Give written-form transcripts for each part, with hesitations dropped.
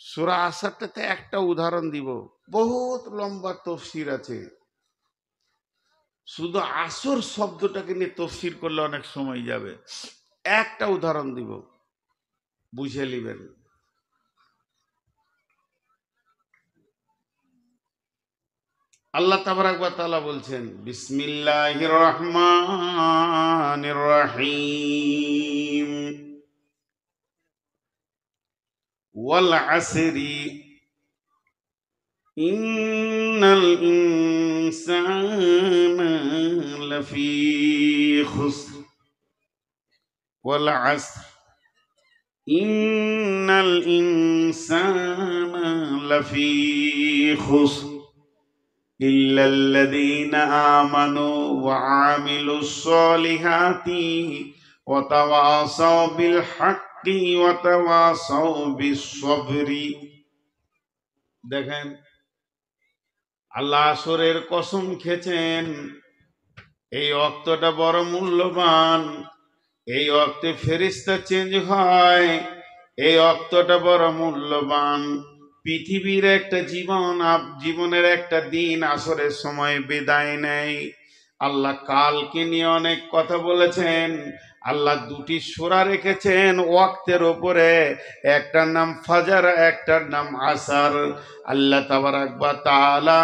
সূরা আসরটাতে একটা উদাহরণ দিব, বহুত লম্বা তফসির আছে। শুধু আসর শব্দটাকে নিয়ে তফসির করলে অনেক সময় যাবে। একটা উদাহরণ দিব, বুঝে নেবেন। আল্লাহ তাবারাক ওয়া তাআলা বলছেন, বিসমিল্লাহির রহমানির রহিম, ওয়াল আসরি ইন্নাল ইনসানা লাফি খুসর, ওয়াল আসর ইন্নাল ইনসানা লাফি খুসর ইল্লাল্লাযীনা আমানু ওয়া আমিলুস সলিহাতি ওয়া তাওয়াসাউ বিল হাক্কি ওয়া তাওয়াসাউ বিস সবরি। দেখেন, আল্লাহ আসরের কসম খেয়েছেন। এই ওয়াক্তটা বড় মূল্যবান। এই ওয়াক্তে ফেরেশতা চেঞ্জ হয়। এই ওয়াক্তটা বড় মূল্যবান। পৃথিবীর একটা জীবনের একটা দিন আসরের সময় বিদায় নেয়। আল্লাহ কালকে নিয়ে অনেক কথা বলেছেন। আল্লাহ দুটি সূরা রেখেছেন ওয়াক্তের ওপরে, একটার নাম ফাজর, একটার নাম আসর। আল্লাহ তাবারাক ওয়া তাআলা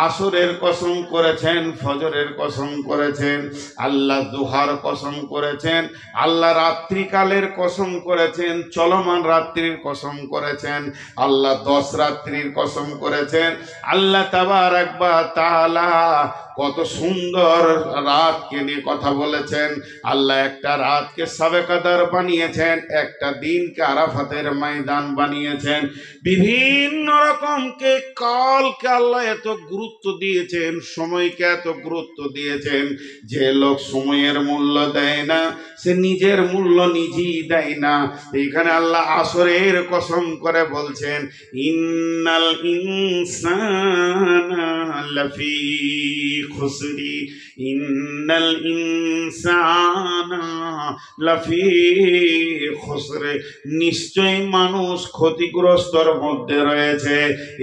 আসরের কসম করেছেন, ফজরের কসম করেছেন, আল্লাহ দুহার কসম করেছেন, আল্লাহ রাত্রিকালের কসম করেছেন, চলমান রাত্রির কসম করেছেন, আল্লাহ 10 রাত্রির কসম করেছেন। আল্লাহ তাবারাক ওয়া তাআলা কত সুন্দর রাতকে নিয়ে কথা বলেছেন। আল্লাহ একটা রাতকে শাবে কদর বানিয়েছেন, একটা দিনকে আরাফাতের ময়দান বানিয়েছেন। বিভিন্ন রকমকে কালকে আল্লাহ এত গুরুত্ব দিয়েছেন, সময়কে এত গুরুত্ব দিয়েছেন। যে লোক সময়ের মূল্য দেয় না, সে নিজের মূল্য নিজেই দেয় না। এখানে আল্লাহ আসরের কসম করে বলছেন, ইন্নাল ইনসানা লাফি খুসরি, ইন্নাল ইনসানা লাফি খুসরে, নিশ্চয়ই মানুষ ক্ষতিগ্রস্তর মধ্যে রয়েছে।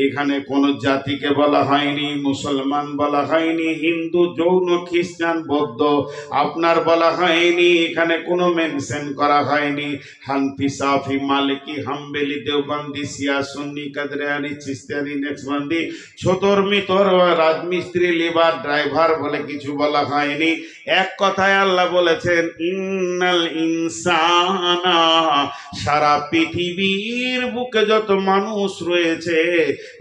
এখানে কোন জাতিকে বলা হয়নি, মুসলমান বলা হয়নি, হিন্দু, জৈন, খ্রিস্টান, বৌদ্ধ আপনার বলা হয়নি। এখানে কোনো মেনশন করা হয়নি। হানফি, সাফি, মালিকি, হাম্বেলি, দেওবন্দি, শিয়া, সুন্নি, কাদরিয়ানি, চিশতিয়ানি, নেকশবন্দি, ছোটর মিতর, রাজমিস্ত্রি, লেবার, ড্রাইভার বলে কিছু বলা হয়নি। এক কথায় আল্লাহ বলেছেন, ইন্নাল ইনসানা, সারা পৃথিবীর বুকে যত মানুষ রয়েছে,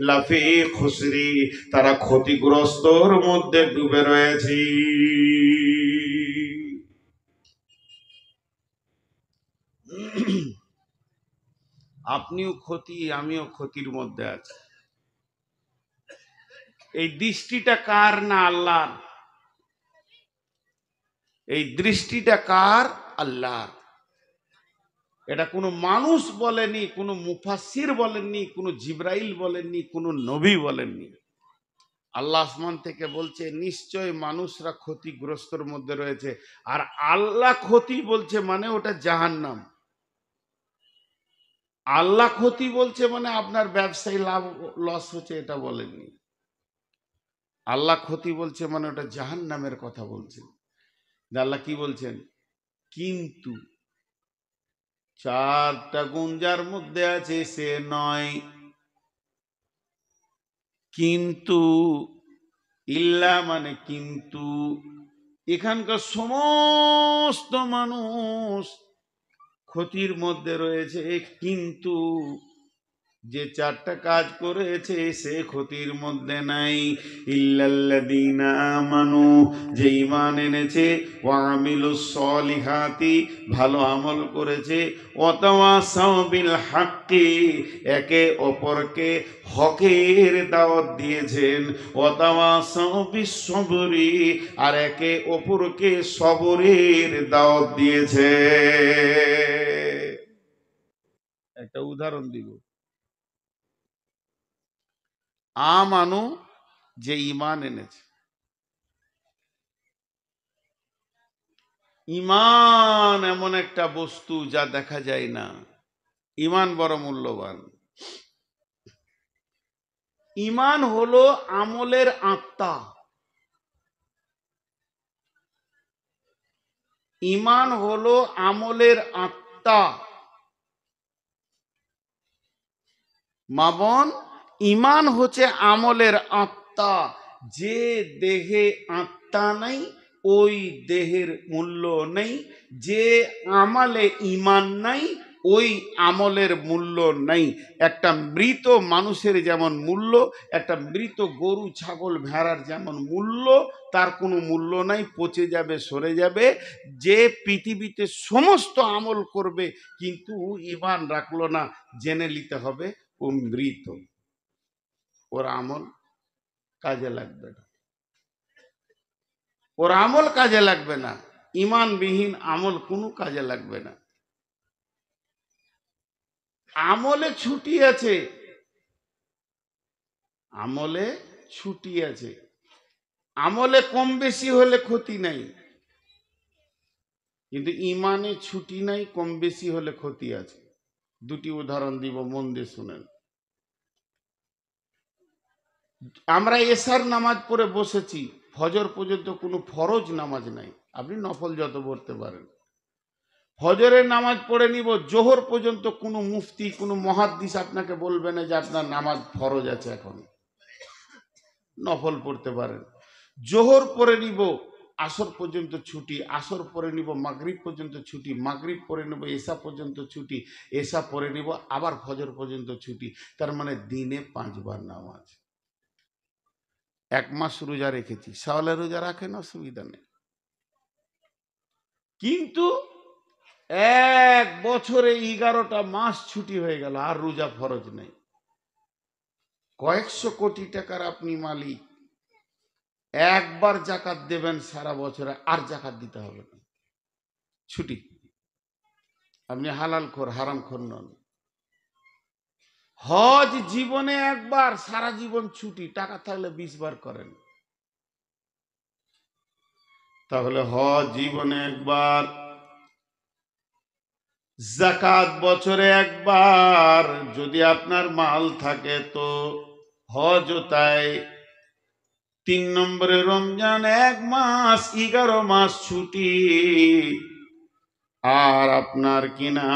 লাফি খুসরি, তারা ক্ষতিগ্রস্তর মধ্যে ডুবে রয়েছে। আপনিও ক্ষতি, আমিও ক্ষতির মধ্যে আছি। এই দৃষ্টিটা কার? না আল্লাহর। এই দৃষ্টিটা কার? আল্লাহর। এটা কোনো মানুষ বলেনি, কোনো মুফাসসির বলেননি, কোনো জিবরাইল বলেননি, কোনো নবী বলেননি। আল্লাহ আসমান থেকে বলছে, নিশ্চয় মানুষরা ক্ষতিগ্রস্তর মধ্যে রয়েছে। আর আল্লাহ ক্ষতি বলছে মানে ওটা জাহান্নাম। আল্লাহ ক্ষতি বলছে মানে আপনার ব্যবসায় লাভ লস হচ্ছে, এটা বলেননি। আল্লাহ ক্ষতি বলছে মানে ওটা জাহান্নামের কথা বলছেন। আল্লাহ কি বলছেন? কিন্তু 4টা গুণ যার মধ্যে আছে সে নয়। কিন্তু, ইল্লা মানে কিন্তু, এখানকার সমস্ত মানুষ ক্ষতির মধ্যে রয়েছে, কিন্তু যে 4টা কাজ করেছে সে ক্ষতির মধ্যে নাই। ইল্লাল্লাযীনা আমানু, যে ঈমান এনেছে, ওয়া আমিলুস সলিহাতি, ভালো আমল করেছে, ওয়া তাওয়াসাউ বিল হাক্কি, একে অপরকে হকের দাওয়াত দিয়েছেন, ওয়া তাওয়াসাউ বিস সবরি, আর একে অপরকে সবরের দাওয়াত দিয়েছে। একটা উদাহরণ দিব। আমানু, যে ঈমান এনেছে। ঈমান এমন একটা বস্তু যা দেখা যায় না। ঈমান বড় মূল্যবান। ঈমান হলো আমলের আত্মা। ঈমান হলো আমলের আত্মা। মা বোন, ঈমান হচ্ছে আমলের আত্মা। যে দেহে আত্মা নাই ওই দেহের মূল্য নেই। যে আমলে ঈমান নাই ওই আমলের মূল্য নাই। একটা মৃত মানুষের যেমন মূল্য, একটা মৃত গরু ছাগল ভেড়ার যেমন মূল্য, তার কোনো মূল্য নাই, পচে যাবে, সরে যাবে। যে পৃথিবীতে সমস্ত আমল করবে কিন্তু ঈমান রাখলো না, জেনে নিতে হবে ও মৃত, ওর আমল কাজে লাগবে না, ওর আমল কাজে লাগবে না। ঈমানবিহীন আমল কোনো কাজে লাগবে না। আমলে ছুটি আছে, আমলে ছুটি আছে। আমলে কম বেশি হলে ক্ষতি নাই, কিন্তু ঈমানে ছুটি নাই, কম বেশি হলে ক্ষতি আছে। দুটি উদাহরণ দিব, মন দিয়ে শুনেন। আমরা এশার নামাজ পড়ে বসেছি, ফজর পর্যন্ত কোনো ফরজ নামাজ নাই। আপনি নফল যত পড়তে পারেন, ফজরের নামাজ পড়ে নিব, জোহর পর্যন্ত কোনো মুফতি কোনো মুহাদ্দিস আপনাকে বলবে না যে আপনার নামাজ ফরজ আছে, এখন নফল পড়তে পারেন। জোহর পড়ে নিব, আসর পর্যন্ত ছুটি, আসর পড়ে নিব, মাগরিব পর্যন্ত ছুটি, মাগরিব পড়ে নিব, এশা পর্যন্ত ছুটি, এশা পড়ে নিব, আবার ফজর পর্যন্ত ছুটি। তার মানে দিনে 5 বার নামাজ। 1 মাস রোজা রেখেছি, শাওয়ালের রোজা রাখেন, অসুবিধা নেই। কিন্তু 1 বছরে 11টা মাস ছুটি হয়ে গেল, আর রোজা ফরজ নেই। কয়েকশো কোটি টাকার আপনি মালিক, একবার জাকাত দেবেন সারা বছরে, আর জাকাত দিতে হবে না, ছুটি। আপনি হালাল খোর, হারাম খোর নন। হজ জীবনে একবার, সারা জীবন ছুটি, টাকা থাকলে 20 বার করেন। তাহলে হজ জীবনে একবার, জাকাত বছরে একবার, যদি আপনার মাল থাকে তো হজও তাই। 3 নম্বরে রমজান 1 মাস, 11 মাস ছুটি। আর আপনার কিনা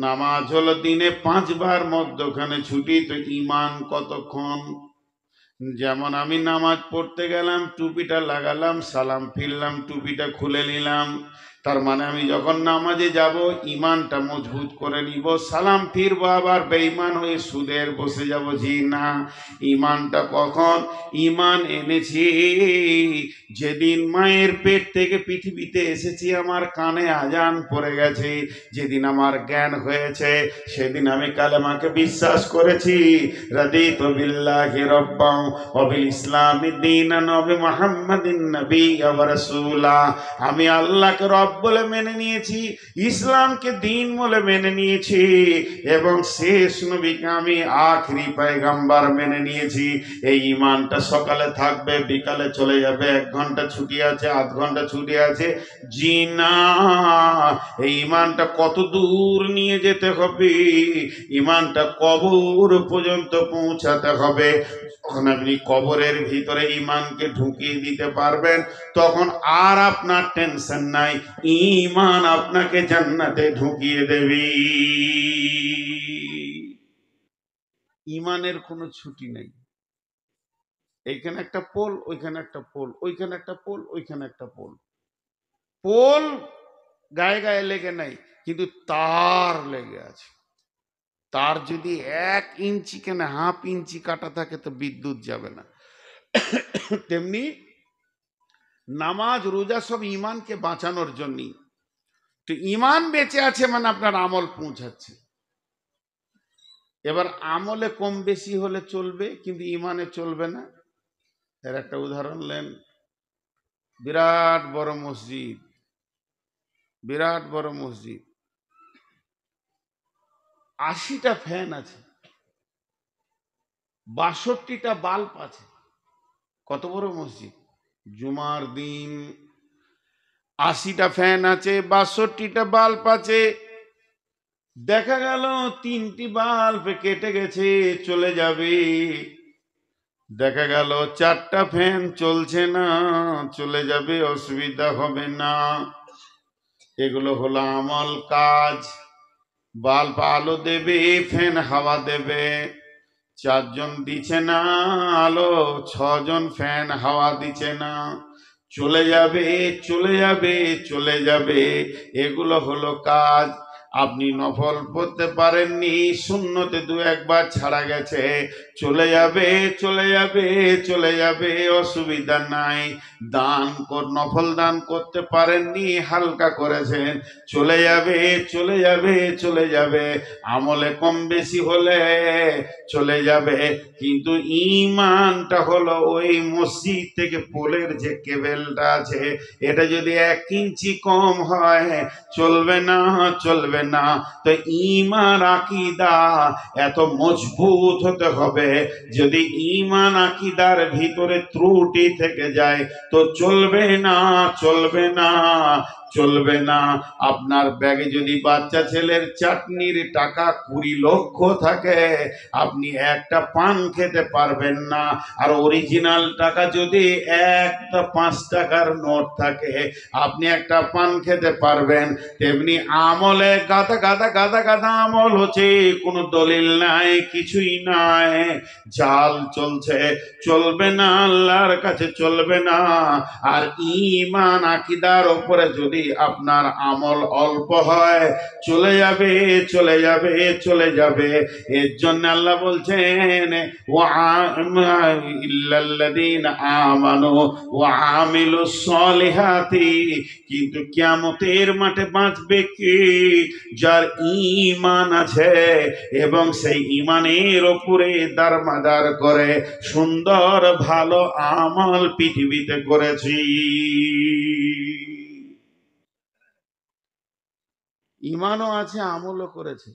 নামাজ হলো দিনে 5 বার, মধ্যখানে ছুটি। তো ঈমান কতক্ষণ? যেমন আমি নামাজ পড়তে গেলাম, টুপিটা লাগালাম, সালাম ফিরলাম, টুপিটা খুলে নিলাম, তার মানে আমি যখন নামাজে যাব ঈমানটা মজবুত করে নিব। সালাম ফিরবো, আবার বেঈমান হয়ে সুদের বসে যাব? জি না। ঈমানটা কখন? ঈমান এনেছি যেদিন মায়ের পেট থেকে পৃথিবীতে এসেছি, আমার কানে আজান পড়ে গেছে, যেদিন আমার জ্ঞান হয়েছে, সেদিন আমি কালেমাকে বিশ্বাস করেছি। রাদিতু বিল্লাহি রাব্বান ওয়া বিল ইসলামি দীনান ওয়া বি মুহাম্মাদিন নাবিয়্যা ওয়া রাসূলা। আমি আল্লাহকে রব বলে মেনে নিয়েছি, ইসলামকে দ্বীন বলে মেনে নিয়েছি, এবং শেষ নবীকে আমি আখেরি পয়গম্বর মেনে নিয়েছি। এই ঈমানটা সকালে থাকবে, বিকালে চলে যাবে। 1 ঘন্টা ছুটি আছে, আধ ঘন্টা ছুটি আছে, জি না। এই ঈমানটা কত দূর নিয়ে যেতে হবে? ঈমানটা কবর পর্যন্ত পৌঁছাতে হবে। তখন আপনি কবরের ভিতরে ঈমানকে ঢুকিয়ে দিতে পারবেন, তখন আর আপনার টেনশন নাই, ঈমান আপনাকে জান্নাতে ঢুকিয়ে দেবে। ঈমানের কোনো ছুটি নেই। এইখানে একটা পোল, ওইখানে একটা পোল, ওইখানে একটা পোল, ওইখানে একটা পোল। পোল গায়ে গায়ে লেগে নাই, কিন্তু তার লেগে আছে। তার যদি 1 ইঞ্চি কেন হাফ ইঞ্চি কাটা থাকে তো বিদ্যুৎ যাবে না। তেমনি নামাজ রোজা সব ঈমানকে বাঁচানোর জন্যই। তো ঈমান বেঁচে আছে মানে আপনার আমল পৌঁছাচ্ছে। এবার আমলে কম বেশি হলে চলবে, কিন্তু ঈমানে চলবে না। এর একটা উদাহরণ নেন, বিরাট বড় মসজিদ, বিরাট বড় মসজিদ, 80টা ফ্যান আছে, 62টা বাল্ব আছে। কত বড় মসজিদ? জুমার দিন 80টা ফ্যান আছে, 62টা বাল্ব আছে, দেখা গেল 3টি বাল্ব কেটে গেছে, চলে যাবে। দেখা গেল 4টা ফ্যান চলছে না, চলে যাবে, অসুবিধা হবে না। এগুলো হলো আমল কাজ। বাল্ব আলো দেবে, ফ্যান হাওয়া দেবে। 4জন দিচ্ছে না আলো, 6জন ফ্যান হাওয়া দিচ্ছে না, চলে যাবে, চলে যাবে, চলে যাবে। এগুলো হলো কাজ। আপনি নফল পড়তে পারেননি, সুন্নতে 2-1 বার ছাড়া গেছে, চলে যাবে, চলে যাবে, চলে যাবে, অসুবিধা নাই। নফল দান করতে পারেননি, হালকা করেছেন, চলে যাবে, চলে যাবে, চলে যাবে। আমলে কম বেশি হলে চলে যাবে, কিন্তু ঈমানটা হলো ওই মসজিদ থেকে পোলের যে কেবেলটা আছে, এটা যদি 1 ইঞ্চি কম হয় চলবে না, চলবে না। তো ঈমান আকীদা এত মজবুত হতে হবে, যদি ঈমান আকীদার ভিতরে ত্রুটি থেকে যায় তো চলবে না, চলবে না, চলবে না। আপনার ব্যাগে যদি বাচ্চা ছেলের চাটনির টাকা 20 লক্ষ থাকে, আপনি একটা পান খেতে পারবেন না। আর অরিজিনাল টাকা যদি একটা 5 টাকার নোট থাকে, আপনি একটা পান খেতে পারবেন। তেমনি আমলে গাদা গাদা গাদা গাদা আমল হচ্ছে, কোনো দলিল নাই, কিছুই নাই, জাল চলছে, চলবে না, আল্লাহর কাছে চলবে না। আর ঈমান আকীদার উপরে যদি আপনার আমল অল্প হয়, চলে যাবে, চলে যাবে, চলে যাবে। এর জন্য আল্লাহ বলছেন ইল্লাল্লাযীনা আমানু ওয়া আমিলুস সলিহাতি, কিন্তু কিয়ামতের মাঠে বাঁচবে কে? যার ঈমান আছে এবং সেই ঈমানের উপরে দারমাদার করে সুন্দর ভালো আমল পৃথিবীতে করেছি। ঈমানও আছে, আমলও করেছে।